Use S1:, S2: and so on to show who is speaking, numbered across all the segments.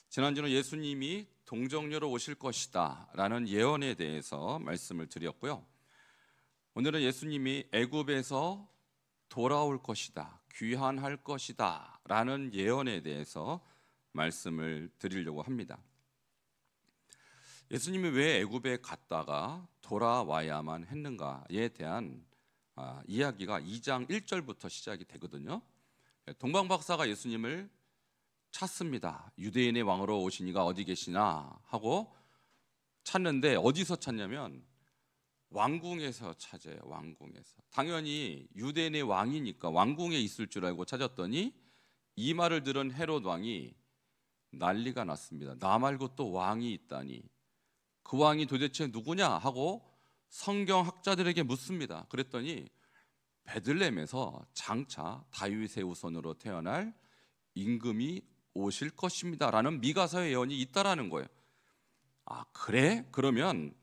S1: 지난주는 예수님이 동정녀로 오실 것이다 라는 예언에 대해서 말씀을 드렸고요. 오늘은 예수님이 애굽에서 돌아올 것이다, 귀환할 것이다 라는 예언에 대해서 말씀을 드리려고 합니다. 예수님이 왜 애굽에 갔다가 돌아와야만 했는가에 대한 이야기가 2장 1절부터 시작이 되거든요. 동방박사가 예수님을 찾습니다. 유대인의 왕으로 오신 이가 어디 계시나 하고 찾는데 어디서 찾냐면 왕궁에서 찾아요. 왕궁에서. 당연히 유대인의 왕이니까 왕궁에 있을 줄 알고 찾았더니 이 말을 들은 헤롯 왕이 난리가 났습니다. 나 말고 또 왕이 있다니, 그 왕이 도대체 누구냐 하고 성경학자들에게 묻습니다. 그랬더니 베들레헴에서 장차 다윗의 후손으로 태어날 임금이 오실 것입니다 라는 미가서의 예언이 있다라는 거예요. 아, 그래? 그러면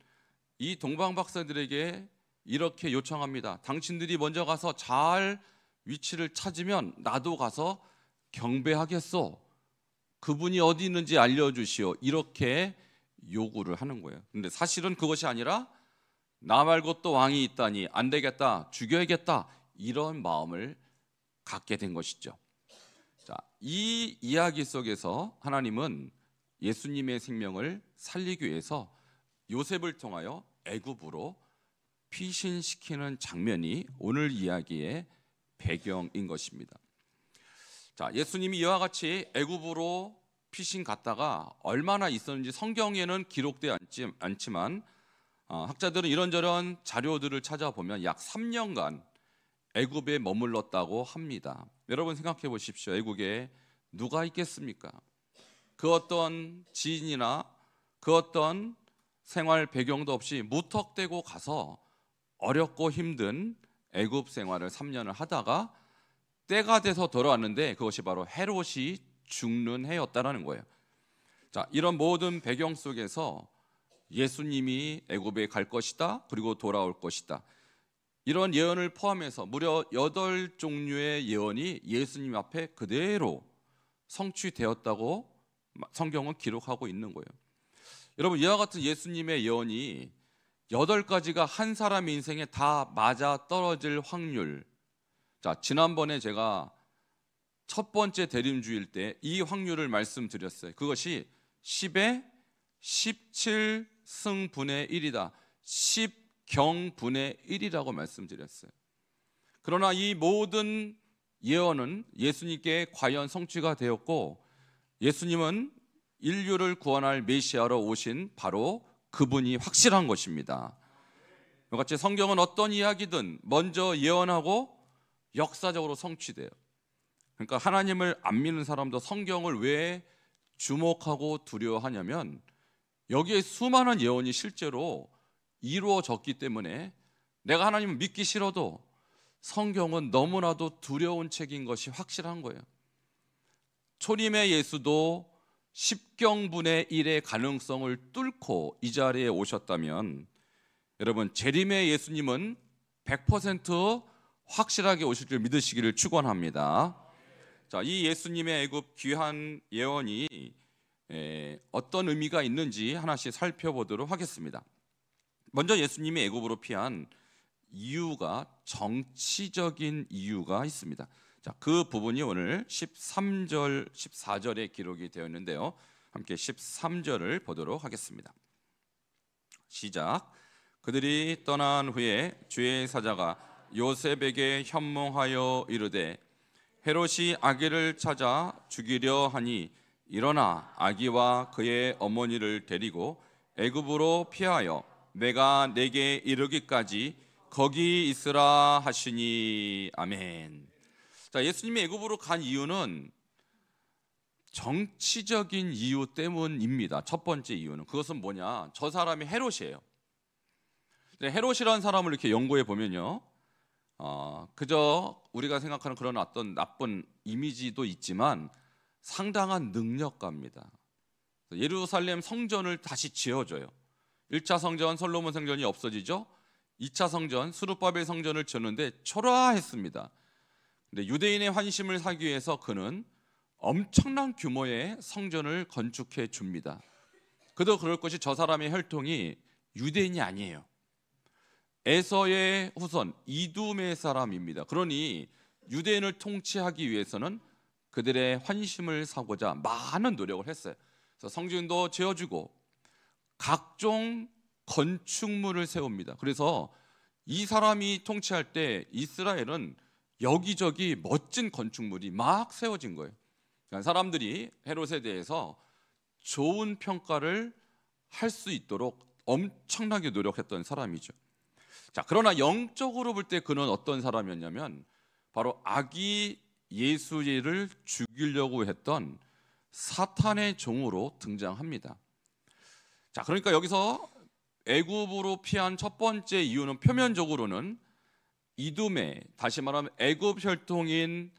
S1: 이 동방박사들에게 이렇게 요청합니다. 당신들이 먼저 가서 잘 위치를 찾으면 나도 가서 경배하겠소. 그분이 어디 있는지 알려주시오. 이렇게 요구를 하는 거예요. 근데 사실은 그것이 아니라 나 말고 또 왕이 있다니 안 되겠다, 죽여야겠다, 이런 마음을 갖게 된 것이죠. 자, 이 이야기 속에서 하나님은 예수님의 생명을 살리기 위해서 요셉을 통하여 애굽으로 피신시키는 장면이 오늘 이야기의 배경인 것입니다. 자, 예수님이 이와 같이 애굽으로 피신 갔다가 얼마나 있었는지 성경에는 기록되어 않지만 학자들은 이런저런 자료들을 찾아보면 약 3년간 애굽에 머물렀다고 합니다. 여러분 생각해 보십시오. 애굽에 누가 있겠습니까? 그 어떤 지인이나 그 어떤 생활 배경도 없이 무턱대고 가서 어렵고 힘든 애굽 생활을 3년을 하다가 때가 돼서 돌아왔는데 그것이 바로 헤롯이 죽는 해였다라는 거예요. 자, 이런 모든 배경 속에서 예수님이 애굽에 갈 것이다, 그리고 돌아올 것이다, 이런 예언을 포함해서 무려 8종류의 예언이 예수님 앞에 그대로 성취되었다고 성경은 기록하고 있는 거예요. 여러분, 이와 같은 예수님의 예언이 8가지가 한 사람의 인생에 다 맞아 떨어질 확률. 자, 지난번에 제가 첫 번째 대림주일 때 이 확률을 말씀드렸어요. 그것이 10의 17승분의 1이다. 10경분의 1이라고 말씀드렸어요. 그러나 이 모든 예언은 예수님께 과연 성취가 되었고, 예수님은 인류를 구원할 메시아로 오신 바로 그분이 확실한 것입니다. 같이 성경은 어떤 이야기든 먼저 예언하고 역사적으로 성취돼요. 그러니까 하나님을 안 믿는 사람도 성경을 왜 주목하고 두려워하냐면 여기에 수많은 예언이 실제로 이루어졌기 때문에 내가 하나님을 믿기 싫어도 성경은 너무나도 두려운 책인 것이 확실한 거예요. 초림의 예수도 10경분의 1의 가능성을 뚫고 이 자리에 오셨다면 여러분, 재림의 예수님은 100% 확실하게 오실 줄 믿으시기를 축원합니다. 자, 이 예수님의 애굽 귀한 예언이 어떤 의미가 있는지 하나씩 살펴보도록 하겠습니다. 먼저 예수님이 애굽으로 피한 이유가 정치적인 이유가 있습니다. 자, 그 부분이 오늘 13절, 14절에 기록이 되어 있는데요. 함께 13절을 보도록 하겠습니다. 시작. 그들이 떠난 후에 주의 사자가 요셉에게 현몽하여 이르되 헤롯이 아기를 찾아 죽이려 하니 일어나 아기와 그의 어머니를 데리고 애굽으로 피하여 내가 내게 이르기까지 거기 있으라 하시니. 아멘. 자, 예수님이 애굽으로 간 이유는 정치적인 이유 때문입니다. 첫 번째 이유는 그것은 뭐냐? 저 사람이 헤롯이에요. 헤롯이라는 사람을 이렇게 연구해 보면요, 그저 우리가 생각하는 그런 어떤 나쁜 이미지도 있지만 상당한 능력가입니다. 예루살렘 성전을 다시 지어줘요. 1차 성전 솔로몬 성전이 없어지죠. 2차 성전 스룹바벨 성전을 지었는데 초라했습니다. 근데 유대인의 환심을 사기 위해서 그는 엄청난 규모의 성전을 건축해 줍니다. 그도 그럴 것이 저 사람의 혈통이 유대인이 아니에요. 에서의 후손 이두메 사람입니다. 그러니 유대인을 통치하기 위해서는 그들의 환심을 사고자 많은 노력을 했어요. 그래서 성전도 지어주고 각종 건축물을 세웁니다. 그래서 이 사람이 통치할 때 이스라엘은 여기저기 멋진 건축물이 막 세워진 거예요. 그러니까 사람들이 헤롯에 대해서 좋은 평가를 할 수 있도록 엄청나게 노력했던 사람이죠. 자, 그러나 영적으로 볼 때 그는 어떤 사람이었냐면 바로 아기 예수를 죽이려고 했던 사탄의 종으로 등장합니다. 자, 그러니까 여기서 애굽으로 피한 첫 번째 이유는 표면적으로는 이두메, 다시 말하면 애굽 혈통인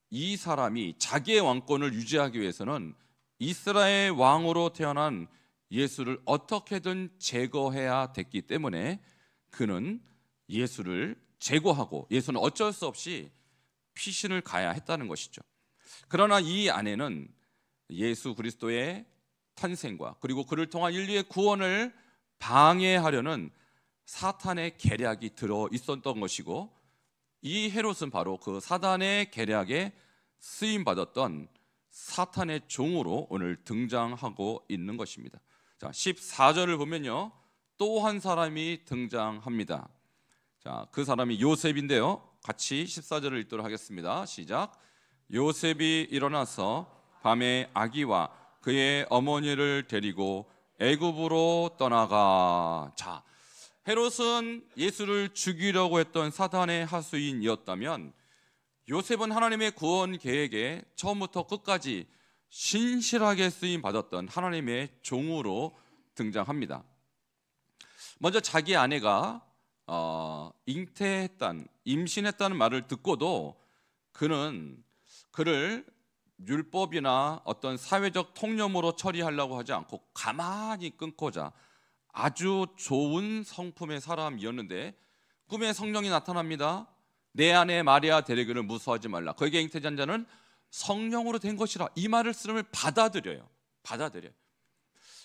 S1: 이 사람이 자기의 왕권을 유지하기 위해서는 이스라엘 왕으로 태어난 예수를 어떻게든 제거해야 됐기 때문에 그는 예수를 제거하고 예수는 어쩔 수 없이 피신을 가야 했다는 것이죠. 그러나 이 안에는 예수 그리스도의 탄생과 그리고 그를 통한 인류의 구원을 방해하려는 사탄의 계략이 들어 있었던 것이고, 이 헤롯은 바로 그 사단의 계략에 쓰임 받았던 사탄의 종으로 오늘 등장하고 있는 것입니다. 자, 14절을 보면요, 또 한 사람이 등장합니다. 자, 그 사람이 요셉인데요, 같이 14절을 읽도록 하겠습니다. 시작. 요셉이 일어나서 밤에 아기와 그의 어머니를 데리고 애굽으로 떠나가. 자, 헤롯은 예수를 죽이려고 했던 사단의 하수인이었다면 요셉은 하나님의 구원 계획에 처음부터 끝까지 신실하게 쓰임 받았던 하나님의 종으로 등장합니다. 먼저 자기 아내가 임신했다는 말을 듣고도 그는 그를 율법이나 어떤 사회적 통념으로 처리하려고 하지 않고 가만히 끊고자 아주 좋은 성품의 사람이었는데 꿈에 성령이 나타납니다. 내 아내 마리아 데리기를 무서워하지 말라. 그에게 잉태한 자는 성령으로 된 것이라. 이 말을 쓰면 받아들여요.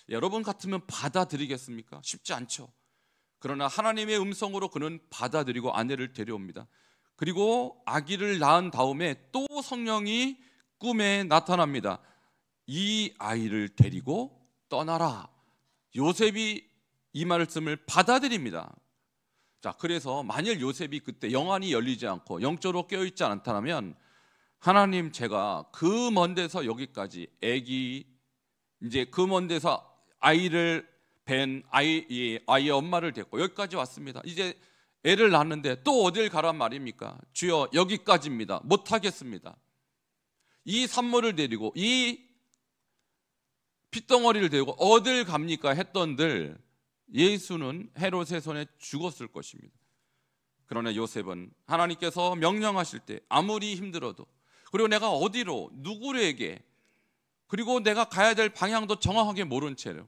S1: 여러분 같으면 받아들이겠습니까? 쉽지 않죠. 그러나 하나님의 음성으로 그는 받아들이고 아내를 데려옵니다. 그리고 아기를 낳은 다음에 또 성령이 꿈에 나타납니다. 이 아이를 데리고 떠나라. 요셉이 이 말씀을 받아들입니다. 자, 그래서 만일 요셉이 그때 영안이 열리지 않고 영적으로 깨어있지 않다면 하나님, 제가 그 먼 데서 여기까지 이제 그 먼 데서 아이를 뵌 아이의 엄마를 데리고 여기까지 왔습니다. 이제 애를 낳았는데 또 어딜 가란 말입니까? 주여, 여기까지입니다. 못하겠습니다. 이 산모를 데리고 이 핏덩어리를 데리고 어딜 갑니까? 했던들 예수는 헤롯의 손에 죽었을 것입니다. 그러나 요셉은 하나님께서 명령하실 때 아무리 힘들어도, 그리고 내가 어디로 누구에게, 그리고 내가 가야 될 방향도 정확하게 모른 채로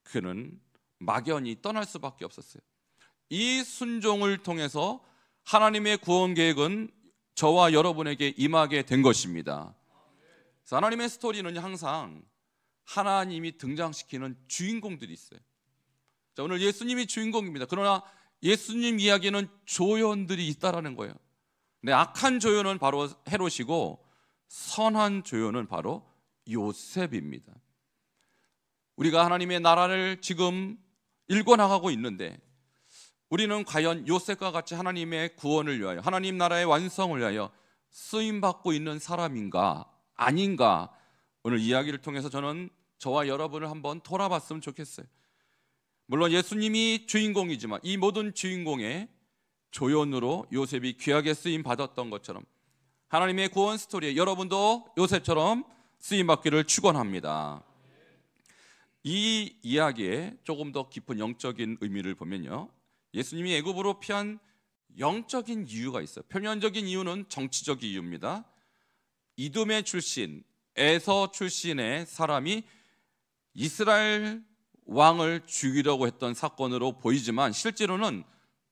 S1: 그는 막연히 떠날 수밖에 없었어요. 이 순종을 통해서 하나님의 구원 계획은 저와 여러분에게 임하게 된 것입니다. 그래서 하나님의 스토리는 항상 하나님이 등장시키는 주인공들이 있어요. 자, 오늘 예수님이 주인공입니다. 그러나 예수님 이야기는 조연들이 있다라는 거예요. 근데 악한 조연은 바로 헤롯이고 선한 조연은 바로 요셉입니다. 우리가 하나님의 나라를 지금 일궈나가고 있는데 우리는 과연 요셉과 같이 하나님의 구원을 위하여, 하나님 나라의 완성을 위하여 쓰임받고 있는 사람인가 아닌가, 오늘 이야기를 통해서 저는 저와 여러분을 한번 돌아봤으면 좋겠어요. 물론 예수님이 주인공이지만 이 모든 주인공의 조연으로 요셉이 귀하게 쓰임 받았던 것처럼 하나님의 구원 스토리에 여러분도 요셉처럼 쓰임 받기를 축원합니다. 이 이야기에 조금 더 깊은 영적인 의미를 보면요, 예수님이 애굽으로 피한 영적인 이유가 있어요. 표면적인 이유는 정치적 이유입니다. 이두메 출신, 에서 출신의 사람이 이스라엘 왕을 죽이려고 했던 사건으로 보이지만 실제로는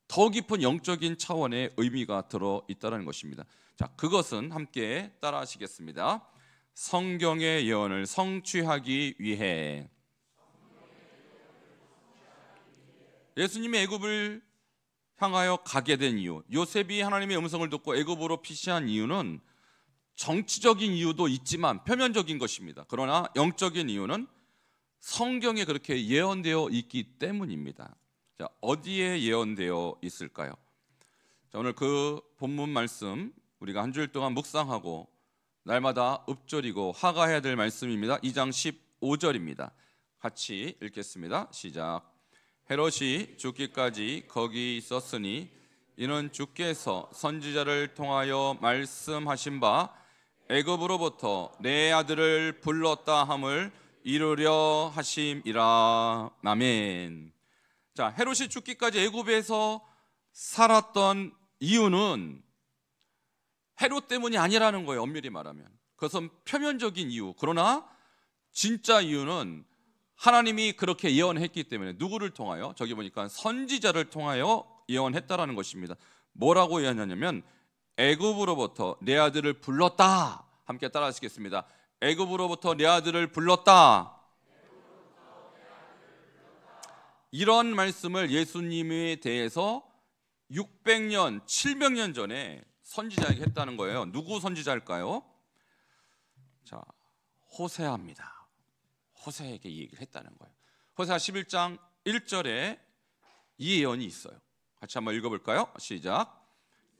S1: 더 깊은 영적인 차원의 의미가 들어 있다는 것입니다. 자, 그것은 함께 따라 하시겠습니다. 성경의 예언을 성취하기 위해. 예수님이 애굽을 향하여 가게 된 이유, 요셉이 하나님의 음성을 듣고 애굽으로 피신한 이유는 정치적인 이유도 있지만 표면적인 것입니다. 그러나 영적인 이유는 성경에 그렇게 예언되어 있기 때문입니다. 자, 어디에 예언되어 있을까요? 자, 오늘 그 본문 말씀 우리가 한 주일 동안 묵상하고 날마다 읊조리고 하가해야 될 말씀입니다. 2장 15절입니다. 같이 읽겠습니다. 시작. 헤롯이 죽기까지 거기 있었으니 이는 주께서 선지자를 통하여 말씀하신 바 애굽으로부터 내 아들을 불렀다 함을 이루려 하심이라. 아멘. 자, 헤롯이 죽기까지 애굽에서 살았던 이유는 헤롯 때문이 아니라는 거예요. 엄밀히 말하면 그것은 표면적인 이유. 그러나 진짜 이유는 하나님이 그렇게 예언했기 때문에. 누구를 통하여? 저기 보니까 선지자를 통하여 예언했다라는 것입니다. 뭐라고 예언하냐면 애굽으로부터 내 아들을 불렀다. 함께 따라하시겠습니다. 애굽으로부터 내 아들을 불렀다. 이런 말씀을 예수님에 대해서 600년, 700년 전에 선지자에게 했다는 거예요. 누구 선지자일까요? 자, 호세아입니다. 호세에게 이 얘기를 했다는 거예요. 호세아 11장 1절에 이 예언이 있어요. 같이 한번 읽어볼까요? 시작.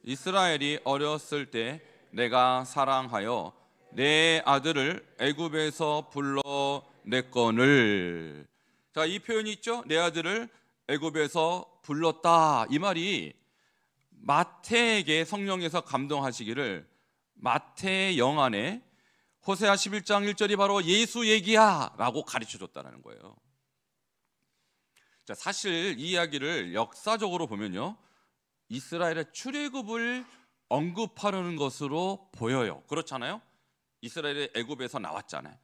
S1: 이스라엘이 어렸을 때 내가 사랑하여 내 아들을 애굽에서 불러냈거늘. 자, 이 표현이 있죠. 내 아들을 애굽에서 불렀다. 이 말이 마태에게 성령에서 감동하시기를 마태 영안에 호세아 11장 1절이 바로 예수 얘기야 라고 가르쳐줬다는 거예요. 자, 사실 이 이야기를 역사적으로 보면요, 이스라엘의 출애굽을 언급하려는 것으로 보여요. 그렇잖아요. 이스라엘의 애굽에서 나왔잖아요.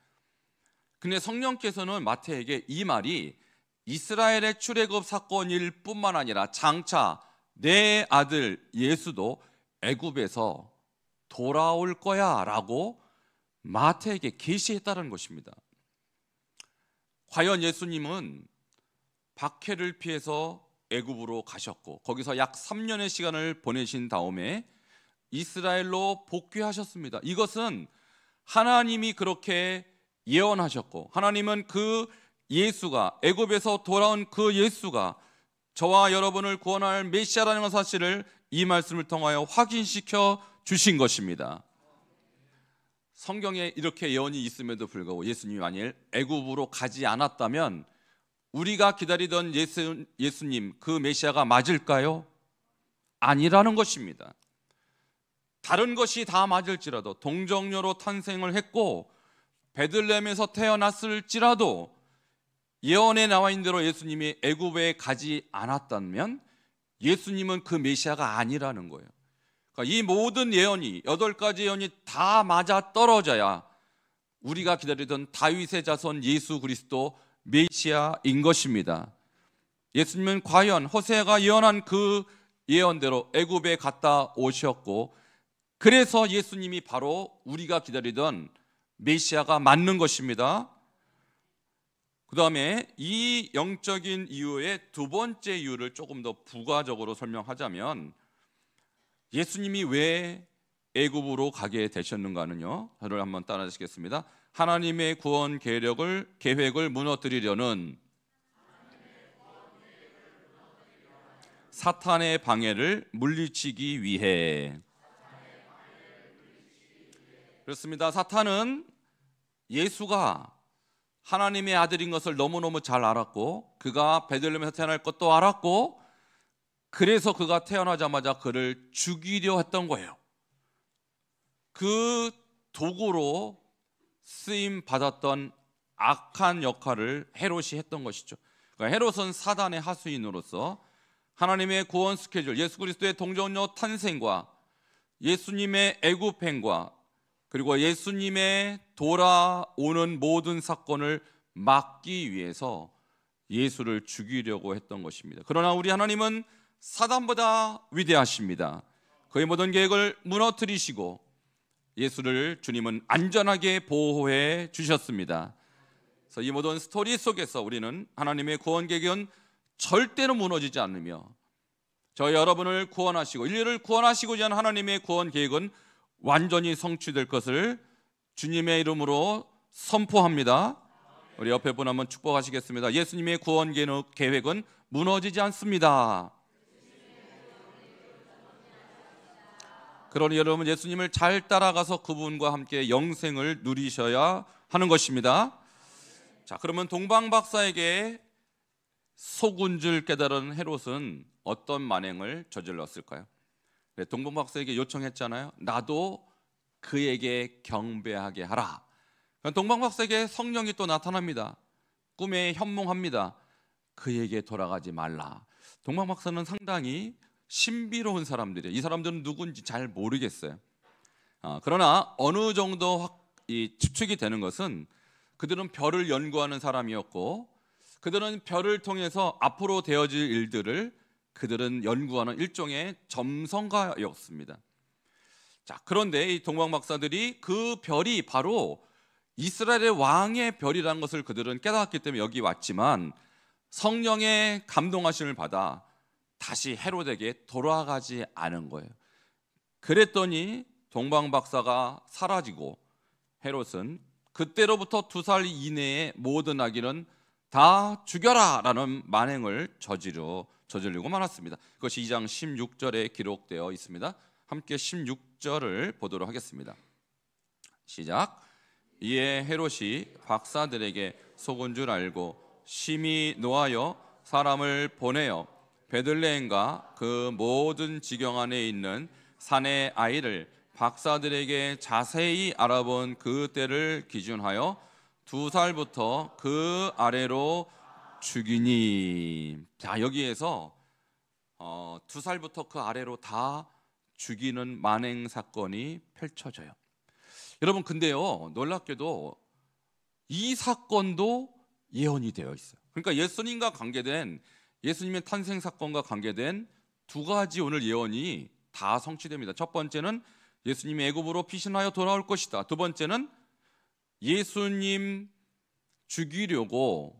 S1: 근데 성령께서는 마태에게 이 말이 이스라엘의 출애굽 사건일 뿐만 아니라 장차 내 아들 예수도 애굽에서 돌아올 거야 라고 마태에게 계시했다는 것입니다. 과연 예수님은 박해를 피해서 애굽으로 가셨고 거기서 약 3년의 시간을 보내신 다음에 이스라엘로 복귀하셨습니다. 이것은 하나님이 그렇게 예언하셨고 하나님은 그 예수가, 애굽에서 돌아온 그 예수가 저와 여러분을 구원할 메시아라는 사실을 이 말씀을 통하여 확인시켜 주신 것입니다. 성경에 이렇게 예언이 있음에도 불구하고 예수님이 만일 애굽으로 가지 않았다면 우리가 기다리던 예수님, 그 메시아가 맞을까요? 아니라는 것입니다. 다른 것이 다 맞을지라도, 동정녀로 탄생을 했고 베들레헴에서 태어났을지라도 예언에 나와 있는 대로 예수님이 애굽에 가지 않았다면 예수님은 그 메시아가 아니라는 거예요. 그러니까 이 모든 예언이, 8가지 예언이 다 맞아 떨어져야 우리가 기다리던 다윗의 자손 예수 그리스도 메시아인 것입니다. 예수님은 과연 호세아가 예언한 그 예언대로 애굽에 갔다 오셨고 그래서 예수님이 바로 우리가 기다리던 메시아가 맞는 것입니다. 그 다음에 이 영적인 이유의 두 번째 이유를 조금 더 부가적으로 설명하자면 예수님이 왜 애굽으로 가게 되셨는가는요, 저를 한번 따라하시겠습니다. 하나님의 구원 계획을 무너뜨리려는 사탄의 방해를 물리치기 위해. 그렇습니다. 사탄은 예수가 하나님의 아들인 것을 너무너무 잘 알았고 그가 베들레헴에서 태어날 것도 알았고 그래서 그가 태어나자마자 그를 죽이려 했던 거예요. 그 도구로 쓰임 받았던 악한 역할을 헤롯이 했던 것이죠. 그러니까 헤롯은 사단의 하수인으로서 하나님의 구원 스케줄, 예수 그리스도의 동정녀 탄생과 예수님의 애굽행과 그리고 예수님의 돌아오는 모든 사건을 막기 위해서 예수를 죽이려고 했던 것입니다. 그러나 우리 하나님은 사단보다 위대하십니다. 그의 모든 계획을 무너뜨리시고 예수를 주님은 안전하게 보호해 주셨습니다. 그래서 이 모든 스토리 속에서 우리는 하나님의 구원 계획은 절대로 무너지지 않으며 저희 여러분을 구원하시고 인류를 구원하시고자 하는 하나님의 구원 계획은 완전히 성취될 것을 주님의 이름으로 선포합니다. 우리 옆에 분 한번 축복하시겠습니다. 예수님의 구원 계획은 무너지지 않습니다. 그러니 여러분 예수님을 잘 따라가서 그분과 함께 영생을 누리셔야 하는 것입니다. 자, 그러면 동방박사에게 속은 줄 깨달은 헤롯은 어떤 만행을 저질렀을까요? 동방박사에게 요청했잖아요. 나도 그에게 경배하게 하라. 동방박사에게 성령이 또 나타납니다. 꿈에 현몽합니다. 그에게 돌아가지 말라. 동방박사는 상당히 신비로운 사람들이에요. 이 사람들은 누군지 잘 모르겠어요. 그러나 어느 정도 추측이 되는 것은 그들은 별을 연구하는 사람이었고 그들은 별을 통해서 앞으로 되어질 일들을 그들은 연구하는 일종의 점성가였습니다. 자, 그런데 이 동방박사들이 그 별이 바로 이스라엘의 왕의 별이라는 것을 그들은 깨달았기 때문에 여기 왔지만 성령의 감동하심을 받아 다시 헤롯에게 돌아가지 않은 거예요. 그랬더니 동방박사가 사라지고 헤롯은 그때로부터 2살 이내의 모든 아기는 다 죽여라 라는 만행을 저지르고 말았습니다. 그것이 2장 16절에 기록되어 있습니다. 함께 16절을 보도록 하겠습니다. 시작. 이에 헤롯이 박사들에게 속은 줄 알고 심히 노하여 사람을 보내어 베들레헴과 그 모든 지경 안에 있는 산의 아이를 박사들에게 자세히 알아본 그 때를 기준하여 2살부터 그 아래로 죽이니. 자, 여기에서 2살부터 그 아래로 다 죽이는 만행 사건이 펼쳐져요. 여러분, 근데요, 놀랍게도 이 사건도 예언이 되어 있어요. 그러니까 예수님의 탄생 사건과 관계된 2가지 오늘 예언이 다 성취됩니다. 첫 번째는 예수님이 애굽으로 피신하여 돌아올 것이다. 두 번째는 예수님 죽이려고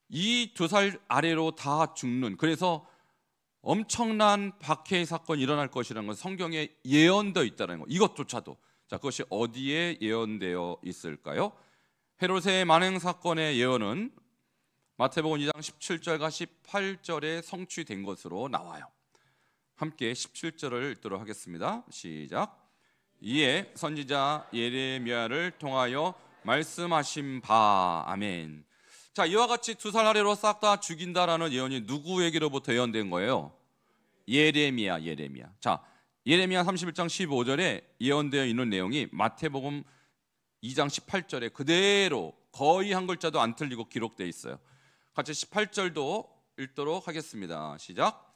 S1: 이 2살 아래로 다 죽는, 그래서 엄청난 박해의 사건이 일어날 것이라는 건 성경에 예언되어 있다는 거. 이것조차도. 자, 그것이 어디에 예언되어 있을까요? 헤롯의 만행 사건의 예언은 마태복음 2장 17절과 18절에 성취된 것으로 나와요. 함께 17절을 읽도록 하겠습니다. 시작. 이에 선지자 예레미야를 통하여 말씀하신 바. 아멘. 자, 이와 같이 2살 아래로 싹 다 죽인다라는 예언이 누구에게로부터 예언된 거예요? 예레미야. 자, 예레미야 31장 15절에 예언되어 있는 내용이 마태복음 2장 18절에 그대로 거의 한 글자도 안 틀리고 기록되어 있어요. 같이 18절도 읽도록 하겠습니다. 시작.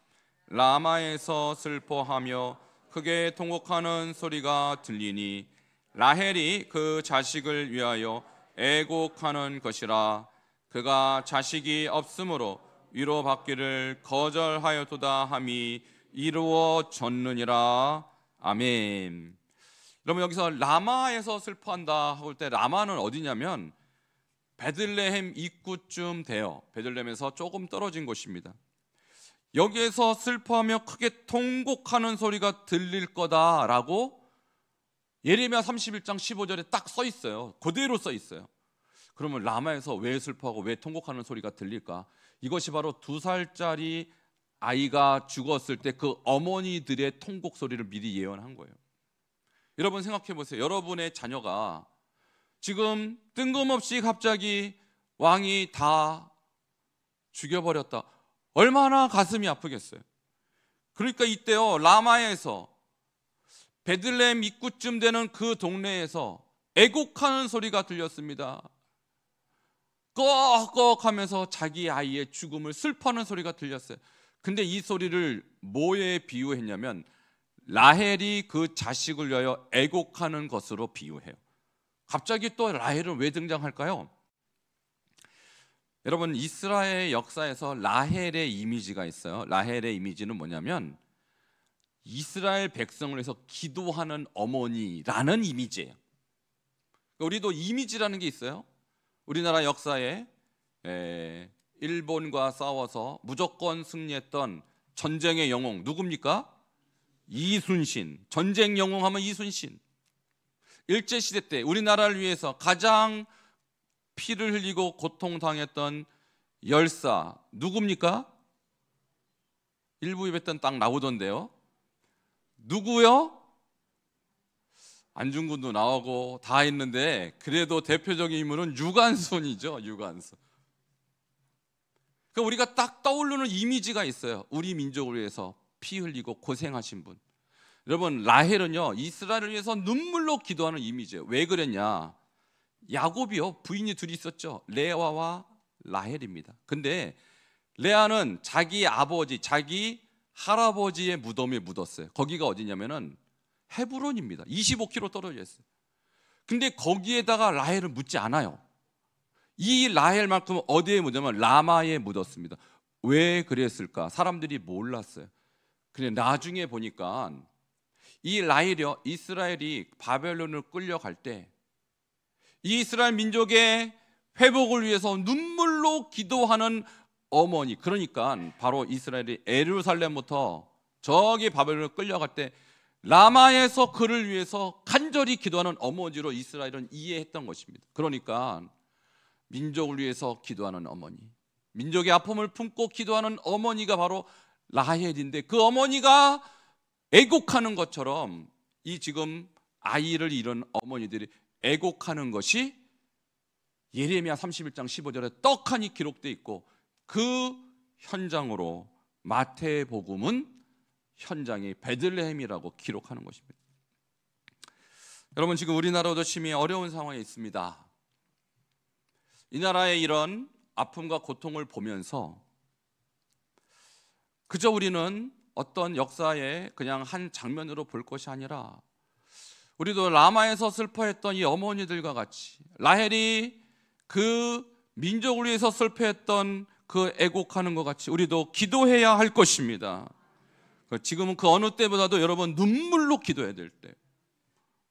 S1: 라마에서 슬퍼하며 크게 통곡하는 소리가 들리니 라헬이 그 자식을 위하여 애곡하는 것이라. 그가 자식이 없으므로 위로받기를 거절하였도다 함이 이루어졌느니라. 아멘. 여러분, 여기서 라마에서 슬퍼한다 할 때 라마는 어디냐면 베들레헴 입구쯤 돼요. 베들레헴에서 조금 떨어진 곳입니다. 여기에서 슬퍼하며 크게 통곡하는 소리가 들릴 거다라고 예레미야 31장 15절에 딱 써 있어요. 그대로 써 있어요. 그러면 라마에서 왜 슬퍼하고 왜 통곡하는 소리가 들릴까? 이것이 바로 2살짜리 아이가 죽었을 때 그 어머니들의 통곡 소리를 미리 예언한 거예요. 여러분 생각해 보세요. 여러분의 자녀가 지금 뜬금없이 갑자기 왕이 다 죽여버렸다. 얼마나 가슴이 아프겠어요. 그러니까 이때요, 라마에서 베들레헴 입구쯤 되는 그 동네에서 애곡하는 소리가 들렸습니다. 꺽꺽하면서 자기 아이의 죽음을 슬퍼하는 소리가 들렸어요. 근데 이 소리를 뭐에 비유했냐면 라헬이 그 자식을 위하여 애곡하는 것으로 비유해요. 갑자기 또 라헬은 왜 등장할까요? 여러분, 이스라엘 역사에서 라헬의 이미지가 있어요. 라헬의 이미지는 뭐냐면 이스라엘 백성을 위해서 기도하는 어머니라는 이미지예요. 우리도 이미지라는 게 있어요. 우리나라 역사에 일본과 싸워서 무조건 승리했던 전쟁의 영웅 누굽니까? 이순신. 전쟁 영웅 하면 이순신. 일제시대 때 우리나라를 위해서 가장 피를 흘리고 고통당했던 열사 누굽니까? 일부 입했던 딱 나오던데요. 누구요? 안중근도 나오고 다 했는데 그래도 대표적인 인물은 유관순이죠. 유관순. 그러니까 우리가 딱 떠오르는 이미지가 있어요. 우리 민족을 위해서 피 흘리고 고생하신 분. 여러분, 라헬은요 이스라엘을 위해서 눈물로 기도하는 이미지예요. 왜 그랬냐? 야곱이요 부인이 둘이 있었죠. 레아와 라헬입니다. 근데 레아는 자기 아버지, 자기 할아버지의 무덤에 묻었어요. 거기가 어디냐면은 헤브론입니다. 25km 떨어져 있어요. 근데 거기에다가 라헬을 묻지 않아요. 이 라헬만큼 어디에 묻으면 라마에 묻었습니다. 왜 그랬을까? 사람들이 몰랐어요. 근데 나중에 보니까 이 라헬이요 이스라엘이 바벨론을 끌려갈 때 이 이스라엘 민족의 회복을 위해서 눈물로 기도하는 어머니, 그러니까 바로 이스라엘이 예루살렘부터 저기 바벨론을 끌려갈 때 라마에서 그를 위해서 간절히 기도하는 어머니로 이스라엘은 이해했던 것입니다. 그러니까 민족을 위해서 기도하는 어머니, 민족의 아픔을 품고 기도하는 어머니가 바로 라헬인데, 그 어머니가 애곡하는 것처럼 이 지금 아이를 잃은 어머니들이 애곡하는 것이 예레미야 31장 15절에 떡하니 기록되어 있고, 그 현장으로 마태복음은 현장이 베들레헴이라고 기록하는 것입니다. 여러분, 지금 우리나라도 심히 어려운 상황에 있습니다. 이 나라의 이런 아픔과 고통을 보면서 그저 우리는 어떤 역사의 그냥 한 장면으로 볼 것이 아니라 우리도 라마에서 슬퍼했던 이 어머니들과 같이 라헬이 그 민족을 위해서 슬퍼했던 그 애곡하는 것 같이 우리도 기도해야 할 것입니다. 지금은 그 어느 때보다도 여러분 눈물로 기도해야 될 때.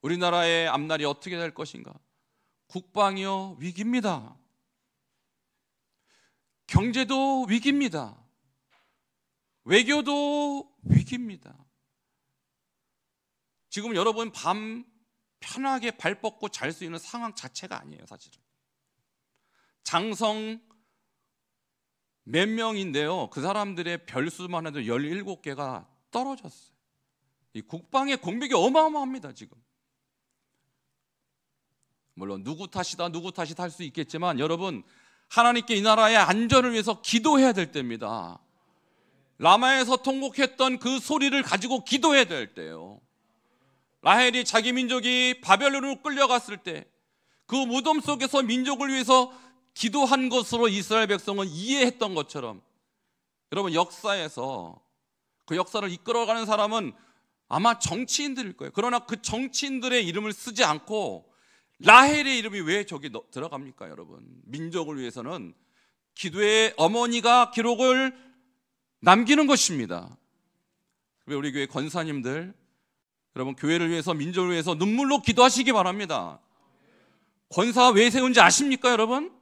S1: 우리나라의 앞날이 어떻게 될 것인가? 국방이요 위기입니다. 경제도 위기입니다. 외교도 위기입니다. 지금 여러분 밤 편하게 발 뻗고 잘 수 있는 상황 자체가 아니에요. 사실은 장성 몇 명인데요, 그 사람들의 별수만 해도 17개가 떨어졌어요. 이 국방의 공백이 어마어마합니다. 지금 물론 누구 탓이다 누구 탓이다 할 수 있겠지만 여러분, 하나님께 이 나라의 안전을 위해서 기도해야 될 때입니다. 라마에서 통곡했던 그 소리를 가지고 기도해야 될 때요. 라헬이 자기 민족이 바벨론으로 끌려갔을 때 그 무덤 속에서 민족을 위해서 기도한 것으로 이스라엘 백성은 이해했던 것처럼, 여러분 역사에서 그 역사를 이끌어가는 사람은 아마 정치인들일 거예요. 그러나 그 정치인들의 이름을 쓰지 않고 라헬의 이름이 왜 저기 들어갑니까? 여러분, 민족을 위해서는 기도의 어머니가 기록을 남기는 것입니다. 우리 교회 권사님들, 여러분 교회를 위해서 민족을 위해서 눈물로 기도하시기 바랍니다. 권사 왜 세운지 아십니까? 여러분,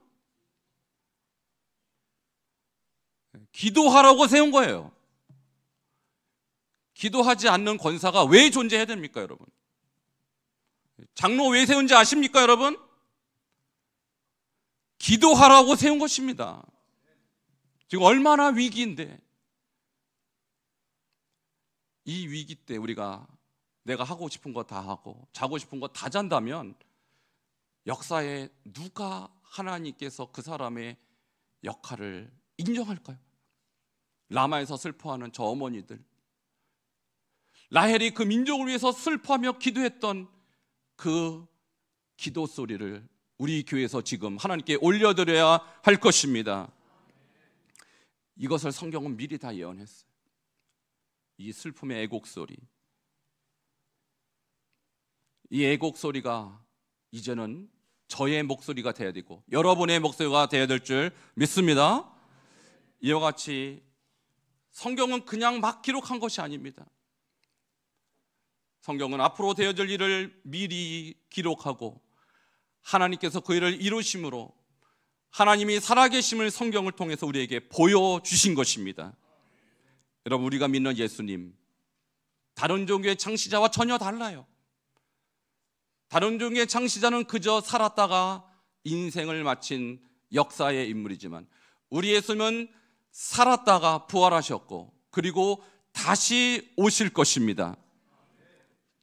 S1: 기도하라고 세운 거예요. 기도하지 않는 권사가 왜 존재해야 됩니까? 여러분, 장로 왜 세운지 아십니까? 여러분, 기도하라고 세운 것입니다. 지금 얼마나 위기인데, 이 위기 때 우리가 내가 하고 싶은 거 다 하고 자고 싶은 거 다 잔다면 역사에 누가 하나님께서 그 사람의 역할을 인정할까요? 라마에서 슬퍼하는 저 어머니들, 라헬이 그 민족을 위해서 슬퍼하며 기도했던 그 기도 소리를 우리 교회에서 지금 하나님께 올려드려야 할 것입니다. 이것을 성경은 미리 다 예언했어요. 이 슬픔의 애곡 소리, 이 애곡 소리가 이제는 저의 목소리가 되어야 되고 여러분의 목소리가 되어야 될 줄 믿습니다. 이와 같이 성경은 그냥 막 기록한 것이 아닙니다. 성경은 앞으로 되어질 일을 미리 기록하고 하나님께서 그 일을 이루심으로 하나님이 살아계심을 성경을 통해서 우리에게 보여주신 것입니다. 여러분, 우리가 믿는 예수님, 다른 종교의 창시자와 전혀 달라요. 다른 종교의 창시자는 그저 살았다가 인생을 마친 역사의 인물이지만 우리 예수님은 살았다가 부활하셨고 그리고 다시 오실 것입니다.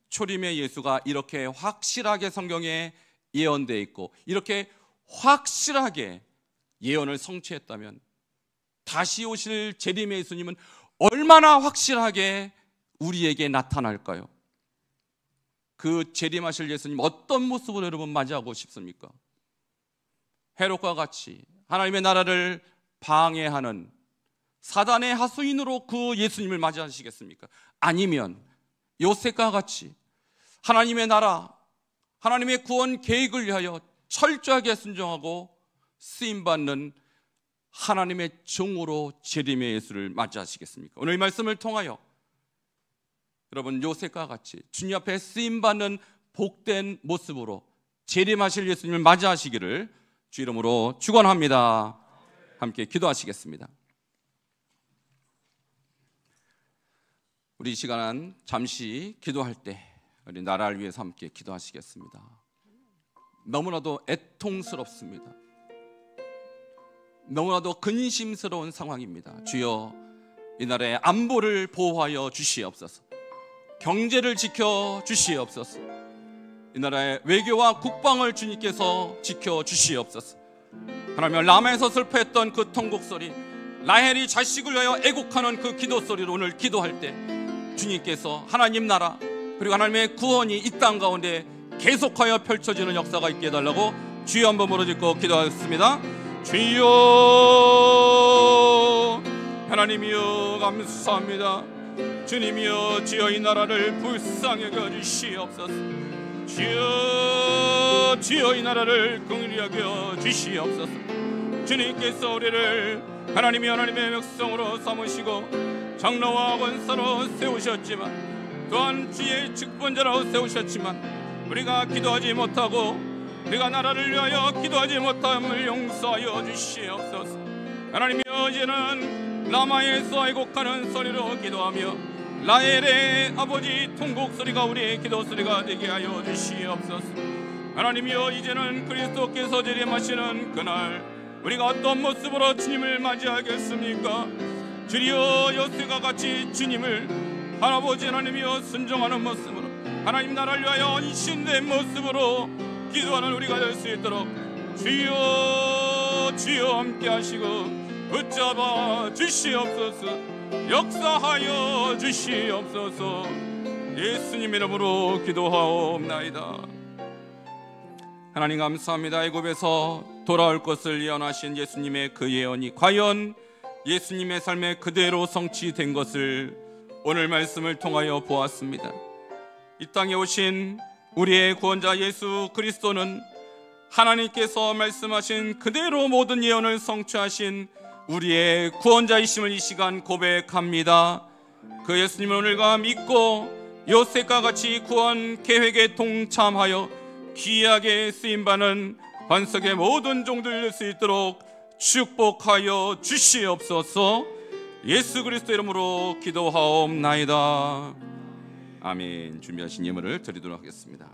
S1: 초림의 예수가 이렇게 확실하게 성경에 예언되어 있고 이렇게 확실하게 예언을 성취했다면 다시 오실 재림의 예수님은 얼마나 확실하게 우리에게 나타날까요? 그 재림하실 예수님 어떤 모습으로 여러분 맞이하고 싶습니까? 헤롯과 같이 하나님의 나라를 방해하는 사단의 하수인으로 그 예수님을 맞이하시겠습니까? 아니면 요셉과 같이 하나님의 나라, 하나님의 구원 계획을 위하여 철저하게 순종하고 쓰임받는 하나님의 종으로 재림의 예수를 맞이하시겠습니까? 오늘 이 말씀을 통하여 여러분 요셉과 같이 주님 앞에 쓰임받는 복된 모습으로 재림하실 예수님을 맞이하시기를 주 이름으로 축원합니다. 함께 기도하시겠습니다. 우리 이 시간은 잠시 기도할 때 우리 나라를 위해서 함께 기도하시겠습니다. 너무나도 애통스럽습니다. 너무나도 근심스러운 상황입니다. 주여, 이 나라의 안보를 보호하여 주시옵소서. 경제를 지켜 주시옵소서. 이 나라의 외교와 국방을 주님께서 지켜 주시옵소서. 하나님, 라마에서 슬퍼했던 그 통곡 소리, 라헬이 자식을 위하여 애곡하는 그 기도 소리로 오늘 기도할 때 주님께서 하나님 나라 그리고 하나님의 구원이 이 땅 가운데 계속하여 펼쳐지는 역사가 있게 해달라고 주여 한번 부르짖고 기도하겠습니다. 주여, 하나님이여 감사합니다. 주님이여, 주여 이 나라를 불쌍히 여겨 주시옵소서. 주여 이 나라를 긍휼히 여겨 주시옵소서. 주님께서 우리를 하나님의 백성으로 삼으시고 장로와 권사로 세우셨지만 또한 주의 직분자로 세우셨지만 우리가 기도하지 못하고 우리가 나라를 위하여 기도하지 못함을 용서하여 주시옵소서. 하나님이여, 이제는 라마에서 애곡하는 소리로 기도하며 라헬의 아버지 통곡 소리가 우리의 기도 소리가 되게 하여 주시옵소서. 하나님이여, 이제는 그리스도께서 재림하시는 그날 우리가 어떤 모습으로 주님을 맞이하겠습니까? 주여, 요셉과 같이 주님을 할아버지 하나님이여 순종하는 모습으로 하나님 나라를 위하여 헌신된 모습으로 기도하는 우리가 될 수 있도록 주여 함께 하시고 붙잡아 주시옵소서. 역사하여 주시옵소서. 예수님 이름으로 기도하옵나이다. 하나님 감사합니다. 애굽에서 돌아올 것을 예언하신 예수님의 그 예언이 과연 예수님의 삶에 그대로 성취된 것을 오늘 말씀을 통하여 보았습니다. 이 땅에 오신 우리의 구원자 예수 그리스도는 하나님께서 말씀하신 그대로 모든 예언을 성취하신 우리의 구원자이심을 이 시간 고백합니다. 그 예수님을 오늘과 믿고 요셉과 같이 구원 계획에 동참하여 귀하게 쓰임받는 반석의 모든 종들 될 수 있도록 축복하여 주시옵소서. 예수 그리스도 이름으로 기도하옵나이다. 아멘. 준비하신 예물을 드리도록 하겠습니다.